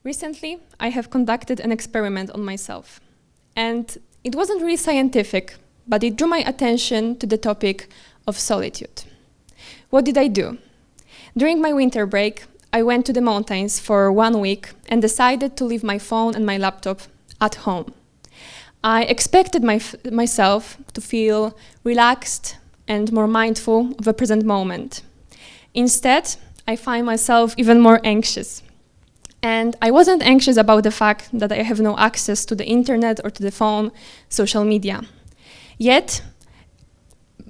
Recently, I have conducted an experiment on myself, and it wasn't really scientific, but it drew my attention to the topic of solitude. What did I do? During my winter break, I went to the mountains for 1 week and decided to leave my phone and my laptop at home. I expected myself to feel relaxed and more mindful of the present moment. Instead, I find myself even more anxious. And I wasn't anxious about the fact that I have no access to the internet or to the phone, social media. Yet,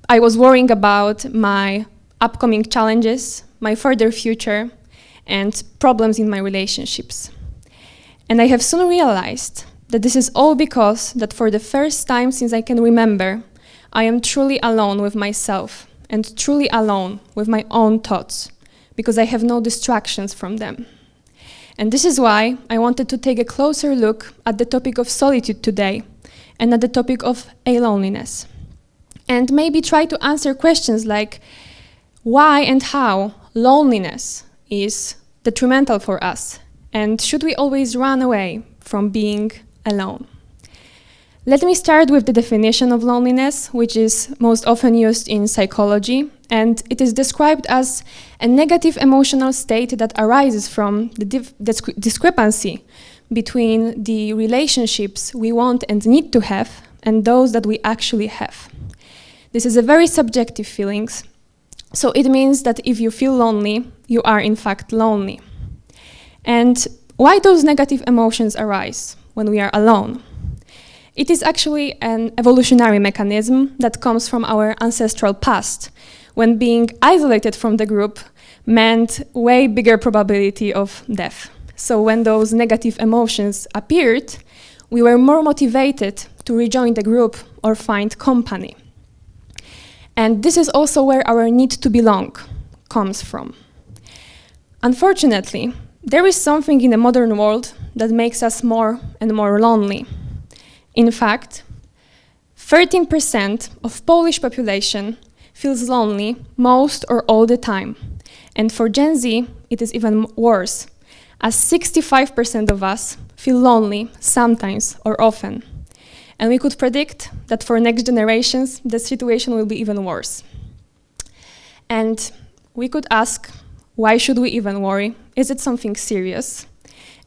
I was worrying about my upcoming challenges, my further future, and problems in my relationships. And I have soon realized that this is all because that for the first time since I can remember, I am truly alone with myself and truly alone with my own thoughts, because I have no distractions from them. And this is why I wanted to take a closer look at the topic of solitude today and at the topic of loneliness. And maybe try to answer questions like why and how loneliness is detrimental for us, and should we always run away from being alone? Let me start with the definition of loneliness, which is most often used in psychology, and it is described as a negative emotional state that arises from the discrepancy between the relationships we want and need to have and those that we actually have. This is a very subjective feeling, so it means that if you feel lonely, you are in fact lonely. And why those negative emotions arise when we are alone? It is actually an evolutionary mechanism that comes from our ancestral past, when being isolated from the group meant way bigger probability of death. So when those negative emotions appeared, we were more motivated to rejoin the group or find company. And this is also where our need to belong comes from. Unfortunately, there is something in the modern world that makes us more and more lonely. In fact, 13% of Polish population feels lonely most or all the time. And for Gen Z, it is even worse, as 65% of us feel lonely sometimes or often. And we could predict that for next generations, the situation will be even worse. And we could ask, why should we even worry? Is it something serious?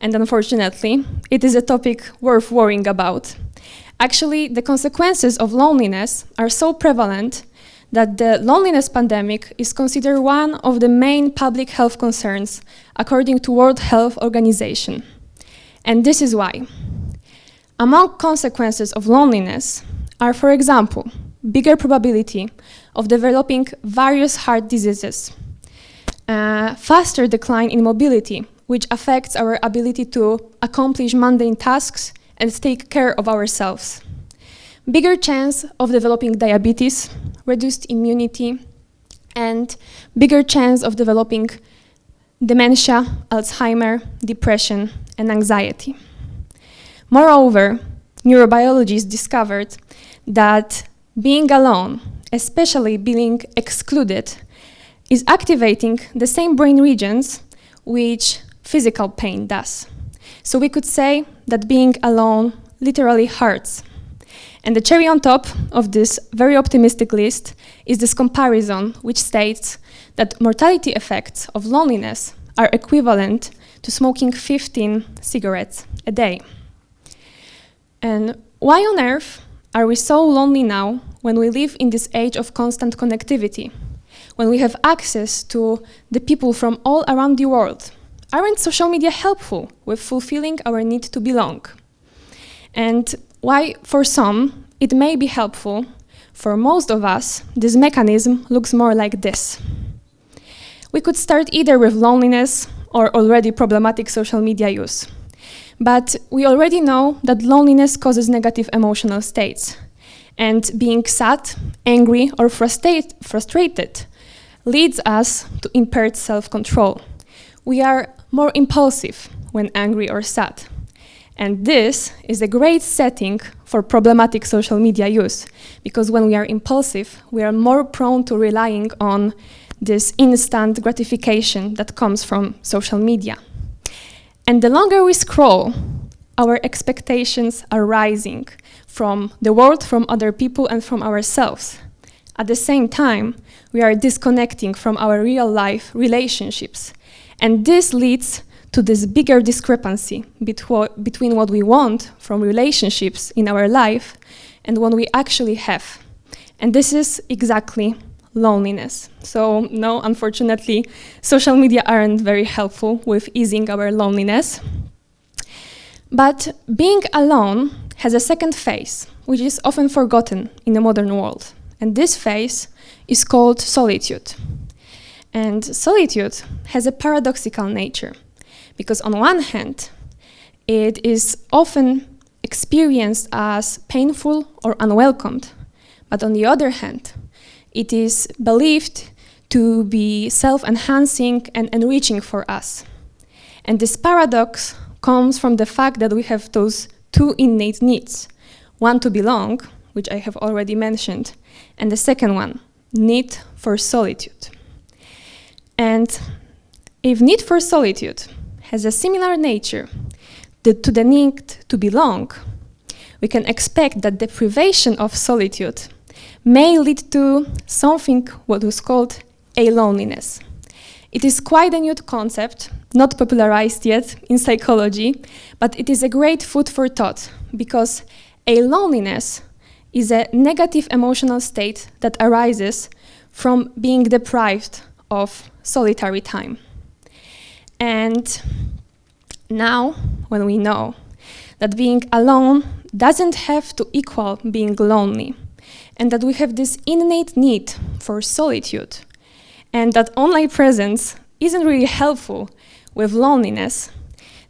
And unfortunately, it is a topic worth worrying about. Actually, the consequences of loneliness are so prevalent that the loneliness pandemic is considered one of the main public health concerns according to World Health Organization. And this is why. Among consequences of loneliness are, for example, bigger probability of developing various heart diseases, faster decline in mobility, which affects our ability to accomplish mundane tasks and take care of ourselves. Bigger chance of developing diabetes, reduced immunity, and bigger chance of developing dementia, Alzheimer, depression, and anxiety. Moreover, neurobiologists discovered that being alone, especially being excluded, is activating the same brain regions which physical pain does. So we could say that being alone literally hurts. And the cherry on top of this very optimistic list is this comparison which states that mortality effects of loneliness are equivalent to smoking 15 cigarettes a day. And why on earth are we so lonely now when we live in this age of constant connectivity, when we have access to the people from all around the world? Aren't social media helpful with fulfilling our need to belong? And why, for some, it may be helpful, for most of us, this mechanism looks more like this. We could start either with loneliness or already problematic social media use. But we already know that loneliness causes negative emotional states. And being sad, angry, or frustrated leads us to impaired self-control. We are more impulsive when angry or sad. And this is a great setting for problematic social media use, because when we are impulsive, we are more prone to relying on this instant gratification that comes from social media. And the longer we scroll, our expectations are rising from the world, from other people, and from ourselves. At the same time, we are disconnecting from our real-life relationships. And this leads to this bigger discrepancy between what we want from relationships in our life and what we actually have. And this is exactly loneliness. So no, unfortunately, social media aren't very helpful with easing our loneliness. But being alone has a second phase, which is often forgotten in the modern world. And this phase is called solitude. And solitude has a paradoxical nature, because on one hand, it is often experienced as painful or unwelcomed, but on the other hand, it is believed to be self-enhancing and enriching for us. And this paradox comes from the fact that we have those two innate needs. One, to belong, which I have already mentioned, and the second one, need for solitude. And if need for solitude has a similar nature to the need to belong, we can expect that the privation of solitude may lead to something what was called aloneliness. It is quite a new concept, not popularized yet in psychology, but it is a great food for thought, because aloneliness is a negative emotional state that arises from being deprived of solitary time. And now, when we know that being alone doesn't have to equal being lonely, and that we have this innate need for solitude, and that online presence isn't really helpful with loneliness,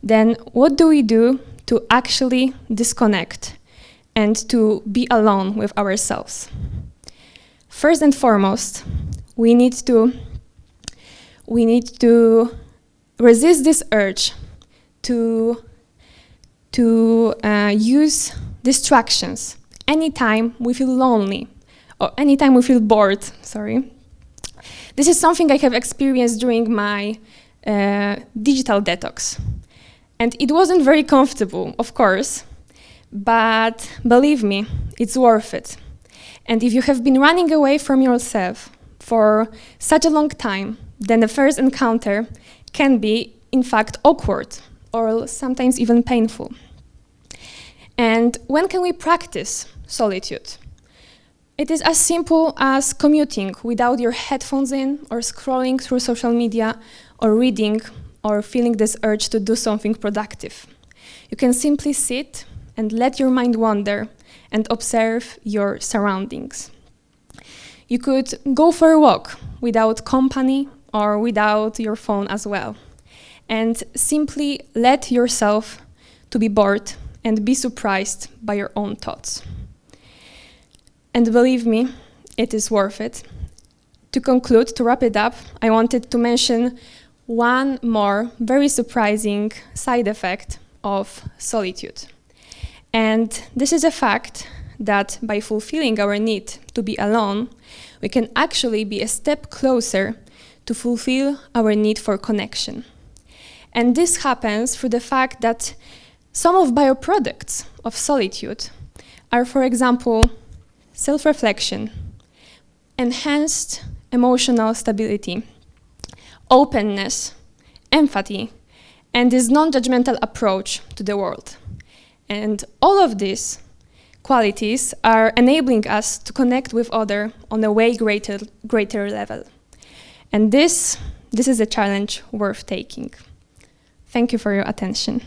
then what do we do to actually disconnect and to be alone with ourselves? First and foremost, we need to resist this urge to use distractions anytime we feel lonely or anytime we feel bored. This is something I have experienced during my digital detox. And it wasn't very comfortable, of course, but believe me, it's worth it. And if you have been running away from yourself for such a long time, then the first encounter can be, in fact, awkward or sometimes even painful. And when can we practice solitude? It is as simple as commuting without your headphones in, or scrolling through social media, or reading, or feeling this urge to do something productive. You can simply sit and let your mind wander and observe your surroundings. You could go for a walk without company or without your phone as well, and simply let yourself to be bored and be surprised by your own thoughts. And believe me, it is worth it. To conclude, to wrap it up, I wanted to mention one more very surprising side effect of solitude. And this is a fact that by fulfilling our need to be alone, we can actually be a step closer to fulfill our need for connection. And this happens through the fact that some of byproducts of solitude are, for example, self-reflection, enhanced emotional stability, openness, empathy, and this non-judgmental approach to the world. And all of these qualities are enabling us to connect with others on a way greater level. And this is a challenge worth taking. Thank you for your attention.